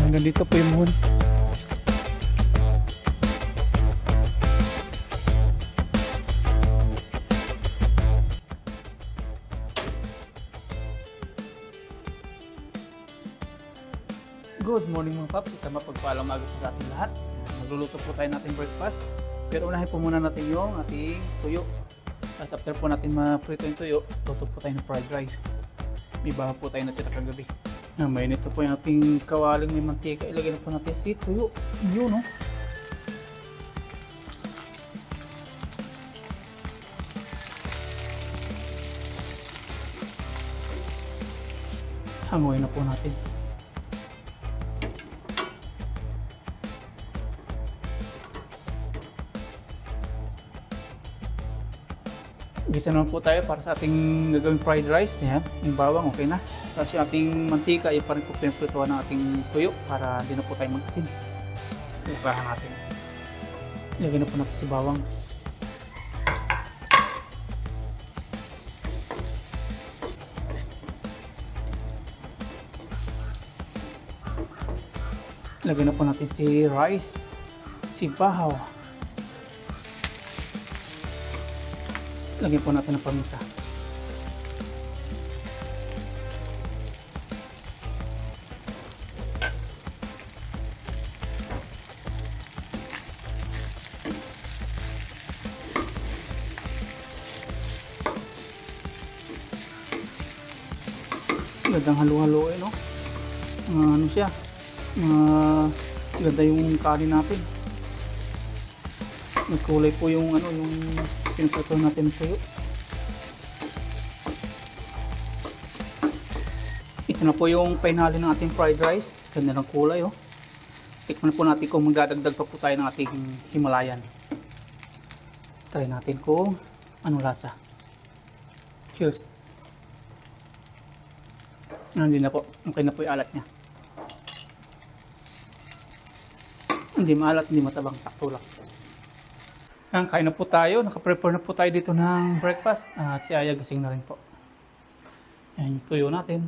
Hanggang dito po yung moon. Good morning mga paps, isang mapagpalang umaga sa ating lahat. Magluluto po tayo natin breakfast. Pero unahin po muna natin yung ating tuyo. Tapos after po natin ma-prito yung tuyo, luto po tayo ng fried rice. May baha po tayo natira kagabi. May nito po yung ating kawaling may mantika. Ilagay na po natin si tuyo. Yun, no? Hanguin na po natin. Gisa naman po tayo para sa ating gagawing fried rice. Yan. Yung bawang, okay na. Tapos yung ating mantika, yung parang po pinagprituhan ng ating tuyo para hindi na po tayo mag-asin. Isahan natin. Ilagay na po natin si bawang. Ilagay na po natin si rice, si bahaw. Lagyan po natin ng paminta. Gandang halo-halo no? Ano siya? Ganda yung kanin natin. Nagkulay po yung ano, yung pinagpatuloy natin ng tuyo. Ito na po yung finale ng ating fried rice. Ganda ng kulay, oh. Tikman po natin kung magdadagdag pa po tayo ng ating Himalayan. Try natin kung anong lasa. Cheers. Hindi na po. Okay na po yung alat niya. Hindi maalat, hindi matabang. Sakto lang. Kain na po tayo. Nakaprepare na po tayo dito ng breakfast. At si Aya gising na rin po. Yan yung tuyo natin.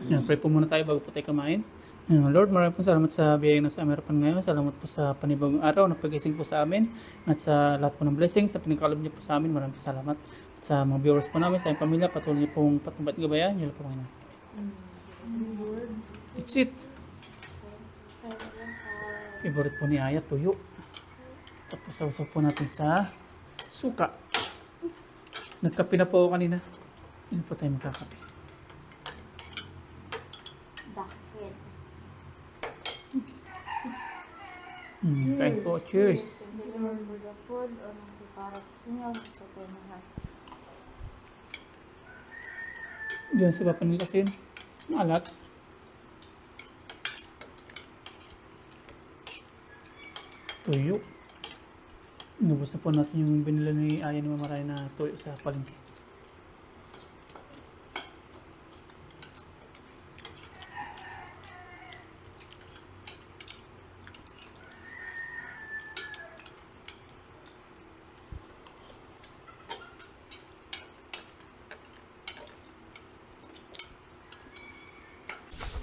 Yan, pray po muna tayo bago po tayo kumain. Lord, maraming po salamat sa biyaya na sa Ameripan ngayon. Salamat po sa panibagong araw na pagising po sa amin. At sa lahat po ng blessings na pinagkaloob niyo po sa amin. Maraming salamat. At sa mga viewers po namin, sa aming pamilya, patuloy niyo pong patnubat gabayan. Yan po ngayon. It's it. Favorite po ni Aya, tuyo. Tapos sausaw po natin sa suka. Nagkape na po ako kanina. Hindi po tayo magkakape. Bakit? Kain po. Cheers! Diyan si Papa nila sin. Maalat. Tuyo. Inubos na po natin yung binila ni Aya ni Mamaray na tuyo sa palengke.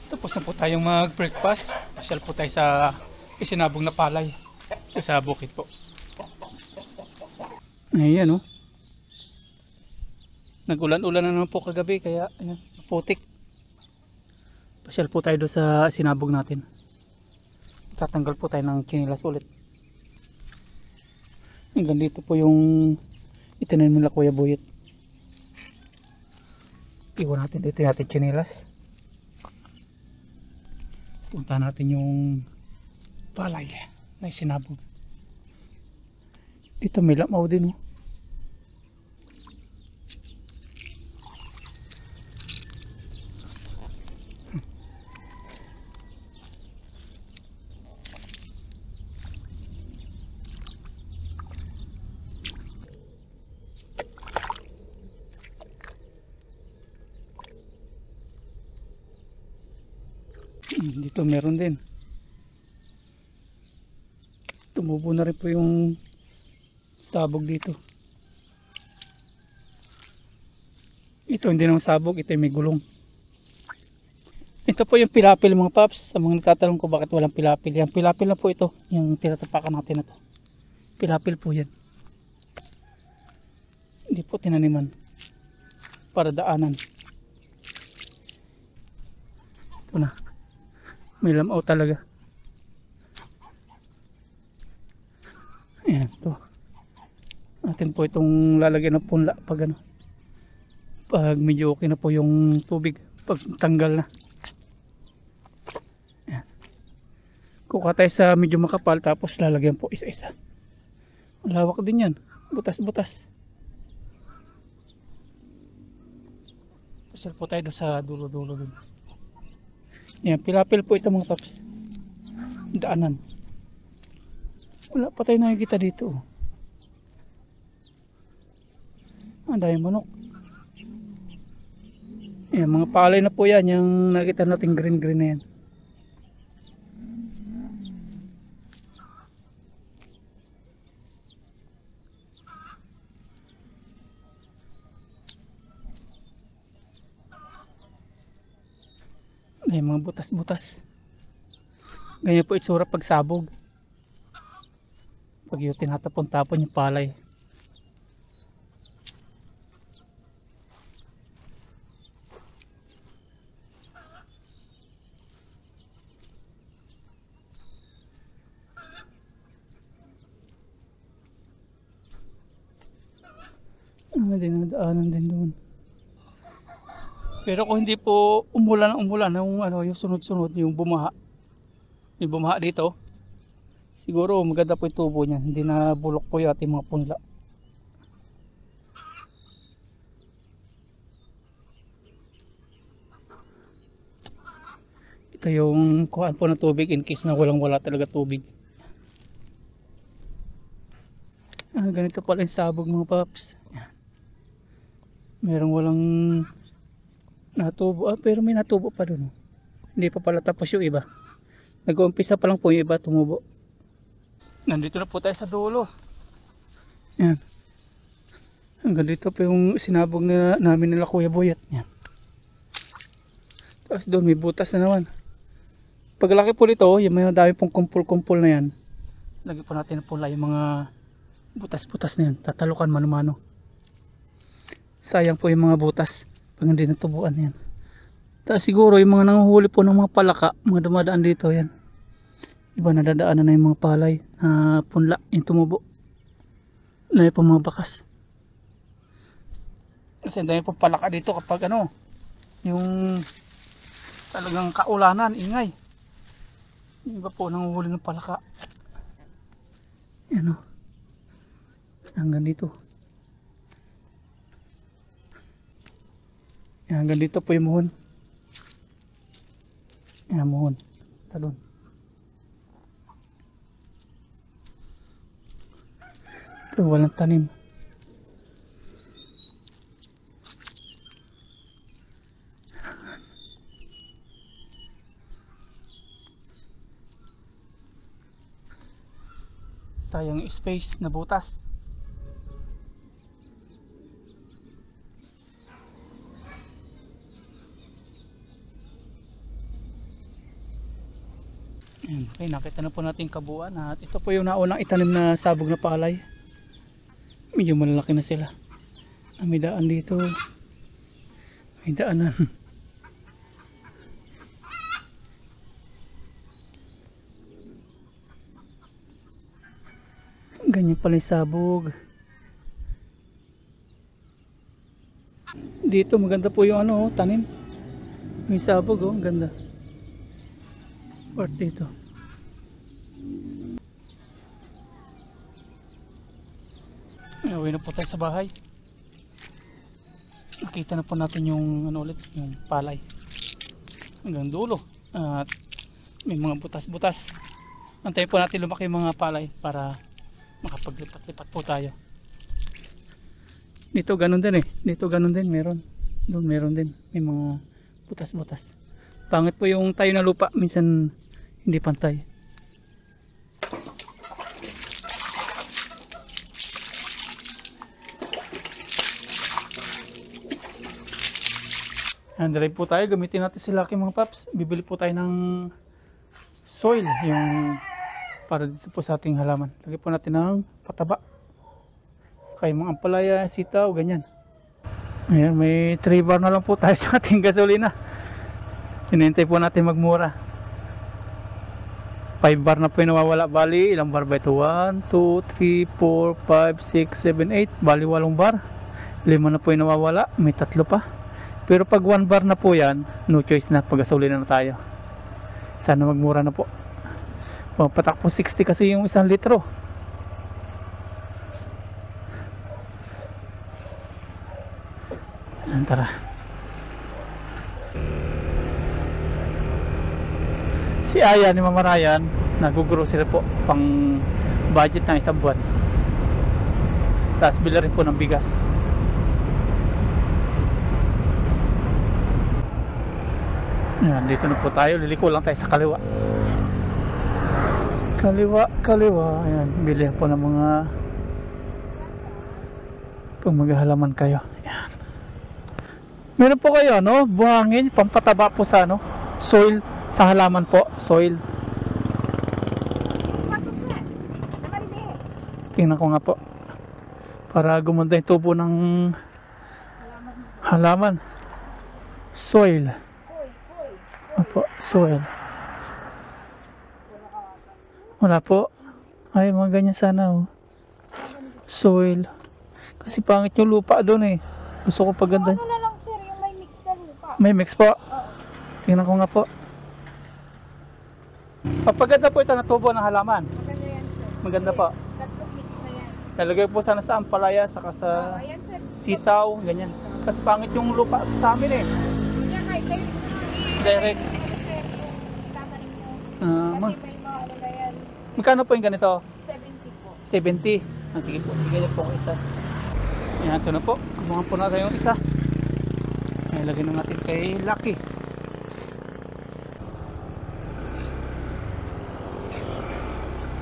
Tapos na po tayong mag-breakfast. Pasyal po tayo sa isinabong na palay. Sa bukid po. Ayan, oh. Nag-ulan-ulan na naman po kagabi kaya ayan, putik. Pasyal po tayo doon sa sinabog natin. Tatanggal po tayo ng chinilas ulit. Hanggang dito po yung itanim nila Kuya Buyet. Iwan natin dito yung ating chinilas. Punta natin yung palay na isinabog. Dito may lamaw din, oh. Dito meron din. Tumubo na rin po yung sabog dito. Ito hindi naman sabog, ito may gulong. Ito po yung pilapil mga paps. Sa mga nagtatanong ko bakit walang pilapil. Yung pilapil na po ito. Yung tinatapakan natin na to. Pilapil po yan. Hindi po tinaniman. Para daanan. Ito na. May lamaw talaga. Ayan to. Atin po itong lalagyan ng punla pag ano. Pag medyo okay na po yung tubig. Pag tanggal na. Ayan. Kuha tayo sa medyo makapal tapos lalagyan po isa-isa. Malawak din yan. Butas-butas. Pasal po tayo doon sa dulo-dulo dun. Ayan, pilapil po ito mga paps. Daanan. Wala pa tayo nakikita dito. Ang dahil manok. Ayan, mga palay na po yan. Yung nakita natin green-green na yan. Ayan, mga butas-butas. Ganyan po itsura pag sabog. Pag yung tinatapon-tapon yung palay. Dinadaanan din doon. Pero kung hindi po umulan yung ano, yung sunod-sunod, yung bumaha. Yung bumaha dito. Siguro maganda po yung tubo niya. Hindi na bulok po yung ating mga punla. Ito yung kuhaan po ng tubig in case na wala talaga tubig. Ganito pala yung sabog mga paps. Merong walang natubo. Pero may natubo pa doon. Hindi pa pala tapos yung iba. Nag-uumpisa pa lang po yung iba tumubo. Nandito na po tayo sa dulo. Yan. Hanggang dito po yung sinabog na namin nila Kuya Boyat. Yan. Tapos doon may butas na naman. Paglaki po dito, yung may dami pong kumpul-kumpul na yan. Lagi po natin na pula yung mga butas-butas na yan. Tatalukan mano-mano. Sayang po yung mga butas. Pag hindi natubuan yan. Tapos siguro yung mga nanguhuli po ng mga palaka, mga dumadaan dito yan. Iba nadadaanan na yung mga palay na punla, yung tumubo. Na yung mga bakas. Kasi dahil po palaka dito kapag ano, yung talagang kaulanan, ingay. Yung iba po nanguhuli ng palaka. Yan o. Hanggang dito. Yan, hanggang dito po yung muhon. Yan, muhon. Talon. Pero walang tanim. Sayang space na butas. Okay, nakita na po natin kabuuan at ito po yung naunang itanim na sabog na palay. Medyo malalaki na sila. May daan dito. May daanan. Ganyan pala yung sabog. Dito maganda po yung ano, tanim. May sabog oh, ganda. Part dito. Uwi na po tayo sa bahay. Nakita na po natin yung ano ulit, yung palay. Hanggang dulo. At may mga butas-butas. Antayin po natin lumaki yung mga palay para makapaglipat-lipat po tayo. Dito ganun din eh. Dito ganun din meron. Doon meron din. May mga butas-butas. Pangit po yung tayo na lupa. Minsan hindi pantay. And drive po tayo, gamitin natin si Lucky mga paps. Bibili po tayo ng soil, yung para dito po sa ating halaman. Lagyan po natin ng pataba. Saka yung mga ampalaya, sitaw, ganyan. Ayan, may 3 bar na lang po tayo sa ating gasolina. Hinihintay po natin magmura. 5 bar na po yung nawawala. Bali, ilang bar ba ito? 1, 2, 3, 4, 5, 6, 7, 8. Bali, 8 bar. 5 na po yung nawawala. May 3 pa. Pero pag 1 bar na po yan, no choice na, pag-gasolina na tayo. Sana magmura na po. Patak po 60 kasi yung 1 litro. Ayan, tara. Si Aya ni Mama Ryan, nag-grocery po pang budget ng 1 buwan. Tapos bila rin po ng bigas. Ayan, dito na po tayo. Liliko lang tayo sa kaliwa. Kaliwa. Ayan, bili po ng mga pag maghahalaman kayo. Ayan. Meron po kayo, no? Buhangin, pampataba po sa, no? Soil, sa halaman po. Soil. Tingnan ko nga po. Para gumanda yung tubo ng halaman. Soil. Opo, soil. Wala po. Ay, mga ganyan sana, oh. Soil. Kasi pangit yung lupa doon, eh. Gusto ko paganda. Ano na lang, sir, yung may mix na lupa. May mix po. Oo. Tingnan ko nga po. Papaganda po ito na tubo ng halaman. Maganda yan, sir. Maganda po. Tatlong mix na yan. Nalagay po sana sa ampalaya, saka sa Ayan, sir. sitaw, ganyan. Kasi pangit yung lupa sa amin, eh. Yan, kahit direct na. Direct. Tatanim mo. Ma- Kasi may mga ano na yan. Magkano po yung ganito? 70 po. 70. Sige po, bigyan niyo po ako isa. Yan, ito na po. Kumuha po natin yung isa. Ay, lagyan na natin kay Lucky.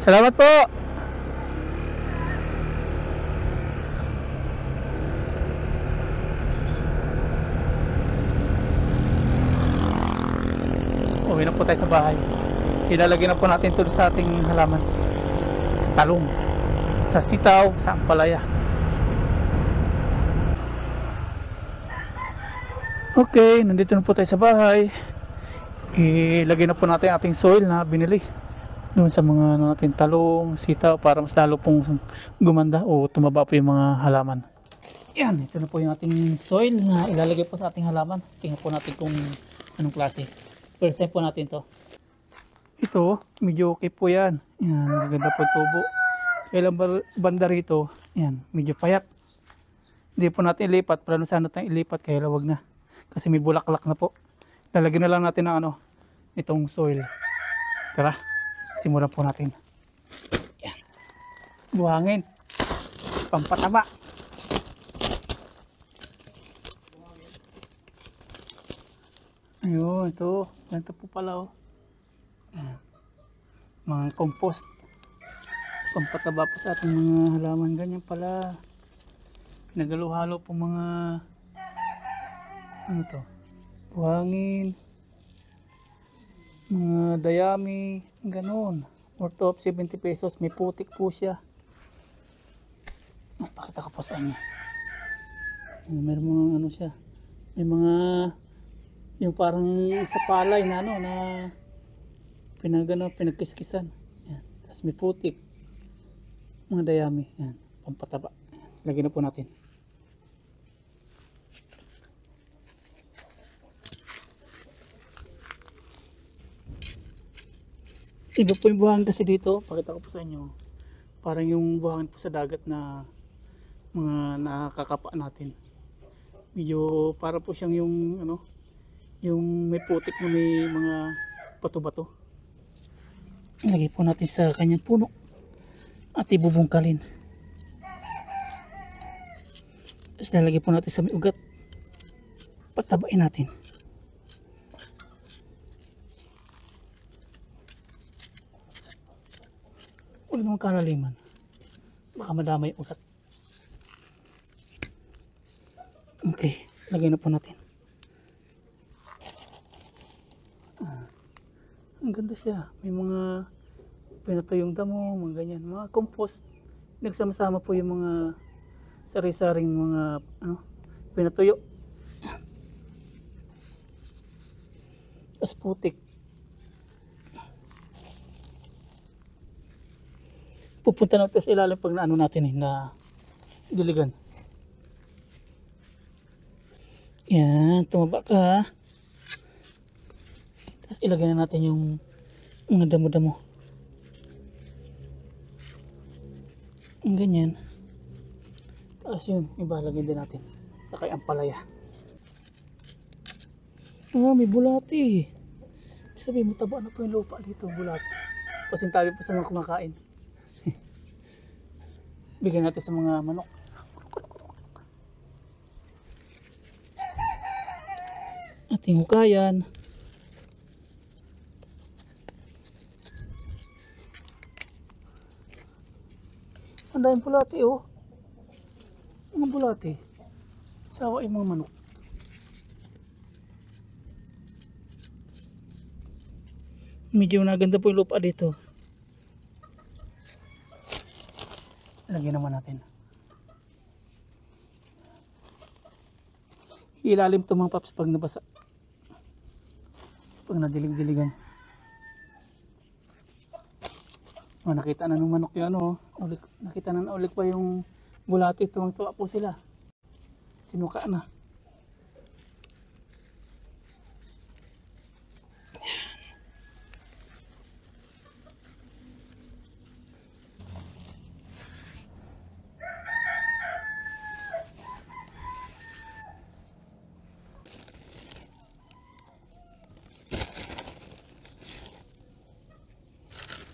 Salamat po! Uwi na po tayo sa bahay. Ilalagay na po natin ito sa ating halaman. Sa talong, sa sitaw, sa ampalaya. Okay, nandito na po tayo sa bahay. Ilagay na po natin ating soil na binili doon sa mga natin talong, sitaw, para mas lalo pong gumanda o tumaba po yung mga halaman. Yan, ito na po yung ating soil na ilalagay po sa ating halaman. Tingnan po natin kung anong klase. First time po natin to. Ito, medyo okay po yan. Yan, maganda po tubo. Kailang banda rito, yan, medyo payat. Hindi po natin ilipat, plano sana tayong ilipat, kaya wag na. Kasi may bulaklak na po. Lalagyan na lang natin ng ano, itong soil. Tara, simulan po natin. Yan. Buhangin. Pampataba. Ayun, ito. Ganito po pala, oh. Yan. Mga compost. Pampataba po sa ating mga halaman. Ganyan pala. Pinagalo-halo po mga ano to? Buhangin. Mga dayami. Ganon. Worth of 70 pesos. May putik po siya. Pakita ko po sa inyo. Meron mga ano siya. May mga yung parang sa palay na ano na pinagkiskisan. Yan. Tapos may putik. Mga dayami. Yan. Pampataba. Yan. Lagyan na po natin. Iba po yung buhangin kasi dito. Pakita ko po sa inyo. Parang yung buhangin po sa dagat na mga nakakapa natin. Medyo para po siyang yung ano, yung may putik na may mga bato-bato. Lagay po natin sa kanyang puno at ibubungkalin. Tapos lalagay po natin sa may ugat. Patabain natin. Huwag naman kalaliman. Baka madamay yung ugat. Okay, lagay na po natin. Ang ganda siya. May mga pinatuyong damo, mga ganyan. Mga compost. Nagsama-sama po yung mga sari-saring mga pinatuyo. As putik. Pupunta natin sa ilalim pag naano natin na diligan. Yan, tumaba ka ha. Tapos ilagay na natin yung mga damo-damo. Ang ganyan. Tapos yun, ibalagay din natin. Sakay ang palaya. May bulati. Sabi mo, taba na po yung lupa dito, bulati. Pasintabi po sa mga kumakain. Bigyan natin sa mga manok. Ating hukayan. Ang daming bulati oh. Mga bulati. Sawa yung mga manok. Medyo naganda po yung lupa dito. Lagyan naman natin. Ilalim ito mga paps pag nabasa. Pag nadilig-diligan. Nakita na ng manok yung nakita na ulit pa yung bulati. Tuwang-tuwa po sila. Tinuka na.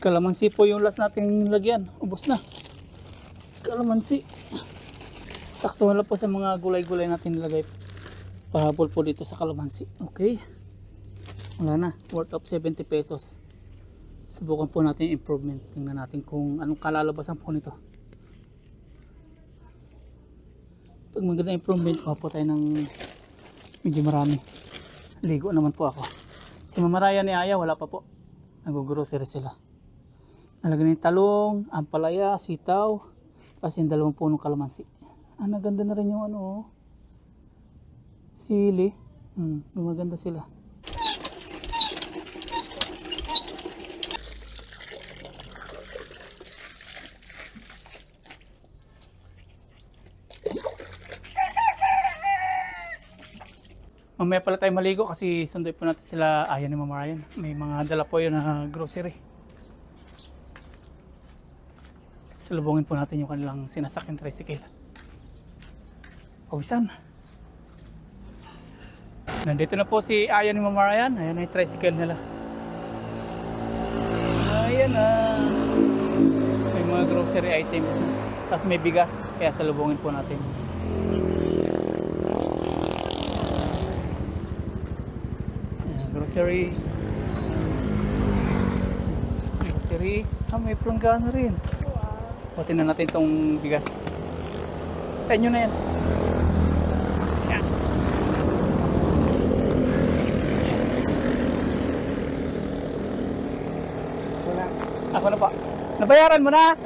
Kalamansi po yung last nating lagyan. Ubos na. Kalamansi. Sakto na po sa mga gulay-gulay natin nilagay. Pahabol po dito sa kalamansi. Okay. Wala na. Worth of 70 pesos. Subukan po natin yung improvement. Tingnan natin kung anong kalalabasan po nito. Pag maganda improvement, po tayo ng medyo marami. Ligo naman po ako. Si Mama Raya ni Aya, wala pa po. Nag-grocery sila. Nalagyan ng talong, ampalaya, sitaw, kasi yung 2 punong kalamansi. Naganda na rin yung sili. Gumaganda sila. Mamaya pala tayo maligo kasi sundoy po natin sila Aya ni Mama Ryan. May mga dala po yun na grocery. Salubungin po natin yung kanilang sinasakyan tricycle. Pawisan. Nandito na po si Aya ni Mama Ryan. Ayan na yung tricycle nila. Ayan na. May mga grocery items. Tapos may bigas. Kaya salubungin po natin. Ayan, grocery. Grocery. May planggana rin. Putin na natin itong bigas. Sa inyo na yan. Yan. Yes. Wala. Ako na pa. Nabayaran mo na?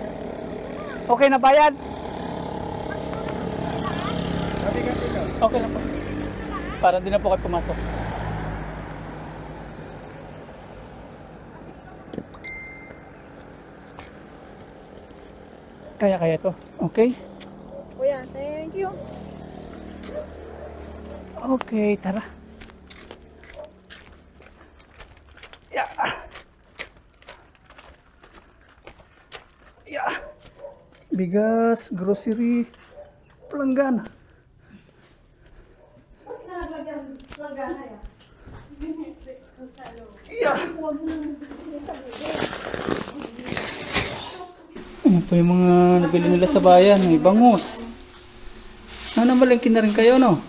Okay na bayad? Okay na po. Para din na po kayo pumasok. Kaya to. Okay? Kuya, thank you. Okay, tara. Yeah. Yeah. Bigas, grocery, planggana. Yeah. Ano pa yung mga nabili nila sa bayan? May bangus. Namalengke na rin kayo, no?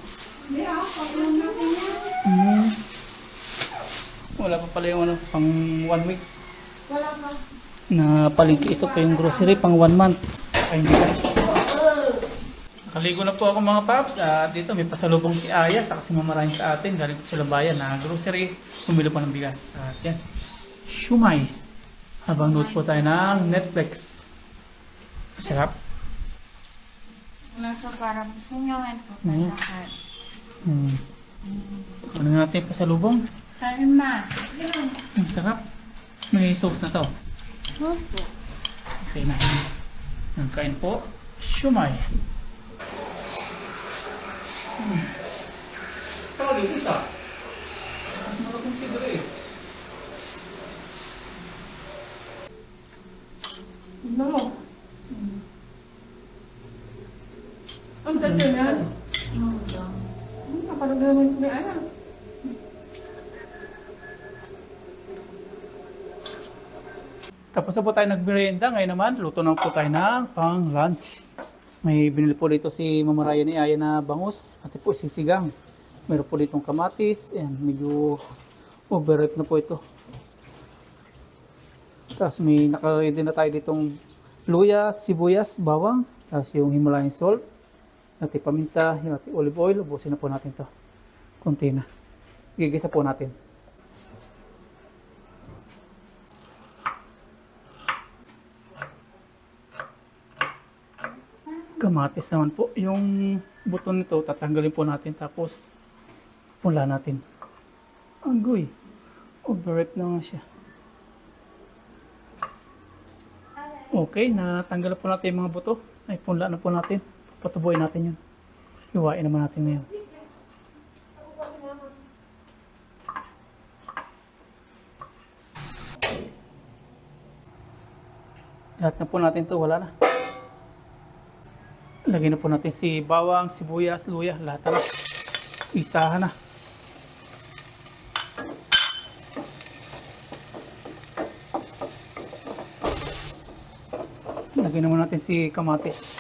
Wala pa pala yung pang 1 week. Wala pa. Na palengke ito pa yung grocery pang 1 month. Ay, bigas. Nakaligo na po ako mga paps. Dito may pasalubong si Aya sa kasi mamarahin sa atin. Galing po sila bayan na grocery. Pumili po ng bigas. Yan. shumai. Habang nood po tayo ng Netflix. Masarap. Nasa parang sinyawan po. Mm. Ano natin pasalubong? Kain ma. Masarap. May sauce na to. Opo. Okay na. Ang kain po, shumai. Tawag yung isa. Mas malakong tigre eh. Ano mo? Ang ganda yan. Kapag gawin ko na alam. Tapos na po tayo nagmerienda. Ngayon naman, luto na po tayo ng pang lunch. May binili po dito si Mama Raya ni Aya na bangus. At po sisigang. Meron po ditong kamatis. Ayan, medyo overripe na po ito. Tapos may naka-ready na tayo ditong luya, sibuyas, bawang. Tapos yung Himalayan salt. At paminta, yung ating olive oil. Ubusin na po natin to. Kunti na. Gigisa po natin. Kamatis naman po. Yung buton nito, tatanggalin po natin. Tapos, pula natin. Anggoy. Overripe na nga siya. Okay, natanggal po natin yung mga buto. Ay, punla na po natin. Patubuin natin yun. Iwain naman natin ngayon. Lahat na po natin to, wala na. Lagyan na po natin si bawang, sibuyas, luya, lahat na. Isahan na. Lagyan naman natin si kamatis.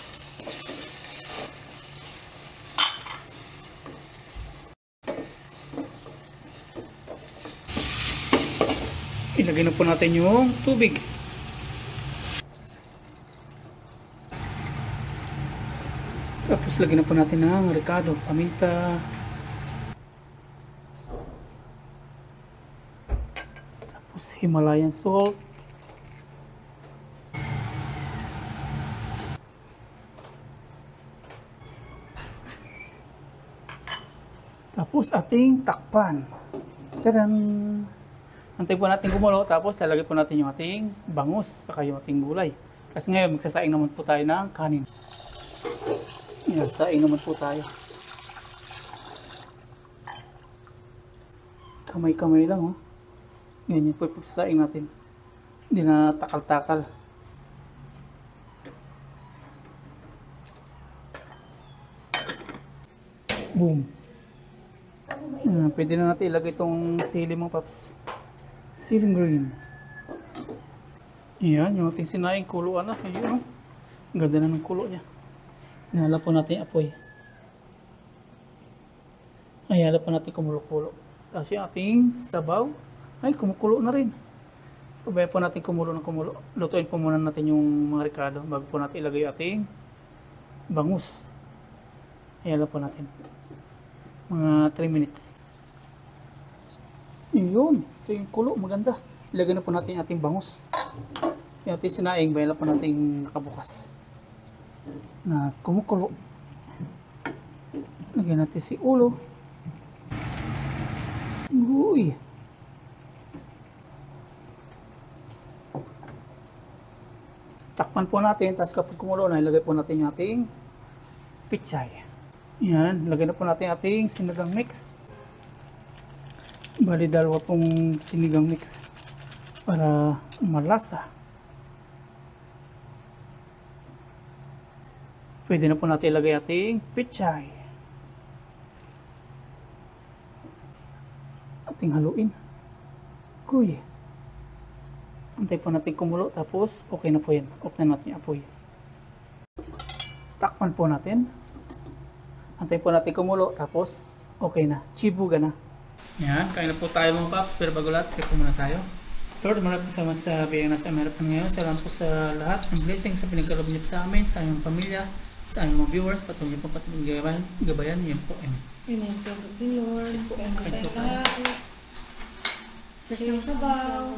Ilagay na po natin yung tubig. Tapos lagyan na po natin ng ricado, paminta. Tapos Himalayan salt. Tapos ating takpan. Tadam! Antay po natin gumulo, tapos lalagay po natin yung ating bangus, saka yung ating gulay. Kasi ngayon magsasaing naman po tayo ng kanin. Saing naman po tayo. Kamay-kamay lang, oh. Ganyan po yung pagsasaing natin. Hindi na takal-takal. Boom. Pwede na natin ilagay itong sili, mga paps. Siling green. Ayan, yung ating sinaing kuluan na. Ayun, oh. Ang ganda na ng kulo niya. Inala po natin yung apoy. Ayala po natin kumulo-kulo. Tapos yung ating sabaw, ay kumukulo na rin. Pabayaan po natin kumulo ng kumulo. Lutuin po muna natin yung mga ricado bago po natin ilagay ating bangus. Ayala po natin. Mga 3 minutes. Yun. Ito yung kulo. Maganda. Ilagay na po natin yung ating bangus. Yung ating sinaing, bayala po natin nakabukas. Na kumukulo. Lagyan natin si ulo. Uy. Takpan po natin, tapos kapag kumulo na, ilagay po natin yung ating pichay. Yan, lagyan na po natin ating sinigang mix. Bali, dalawa pong sinigang mix para malasa. Pwede na po natin ilagay ating pichay. Ating haluin. Kuy. Antay po natin kumulo, tapos okay na po yan. Off na natin yung apoy. Takpan po natin. Antay po natin kumulo, tapos okay na. Chibuga na. Yan, kain na po tayo mga paps. Pero bago lahat, kaya po muna tayo. Lord, maraming salamat sa biyaya na sa American ngayon. Salamat po sa lahat ng blessing sa pinagkaloob niyo sa amin, sa aming pamilya, sa aming mga viewers. Patuloy po patuloy gabayan. Yan po. Amen. Amen. Lord. Sige po, kain po tayo. Cheers sa sabaw.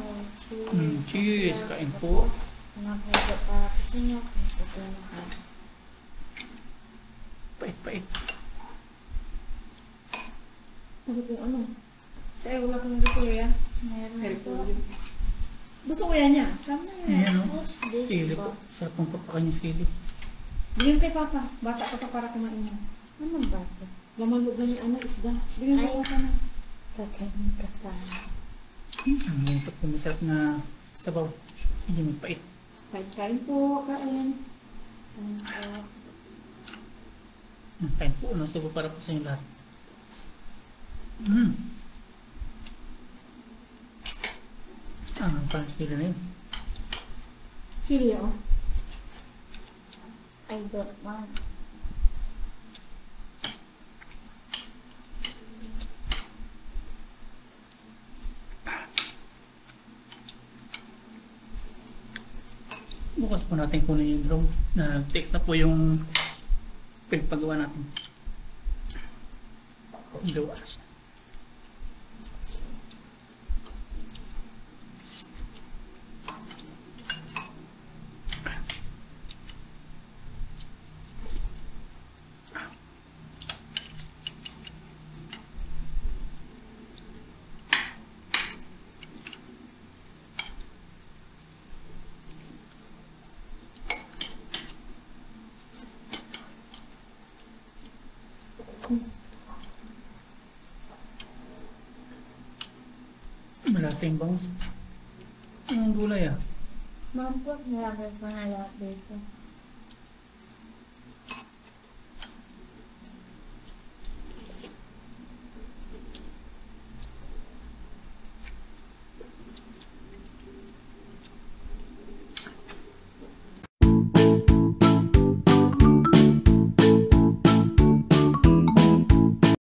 Cheers! Kain po. Anak ko pa. Kasi nyo. Ito na ka. Pait-pait. Sabi ko ano? Sa wala kong kuya. Meron po. Gusto ko yan niya. Sama na yan. Ayan o. What's this Sili ba? po. Sarap pong papakan yung sili. Bigyan kay Papa. Bata ka pa para kumain mo. Ano bata? Lamalog na yung isda. Bigyan kay Papa na. Kakainin ka sana. Ang ito po masarap na sabaw. Hindi magpait. Kain po. Kain. Kain po ng sabaw para po sa inyo lahat. Parang sila na yun. Chili oh. I don't want. Bukas po natin kunin yung drone. Nag-text na po yung pinagpagawa natin. Gawa siya. Malasa yung bangus. Anong gulay ah? Mampot, nilagay ko na lahat dito.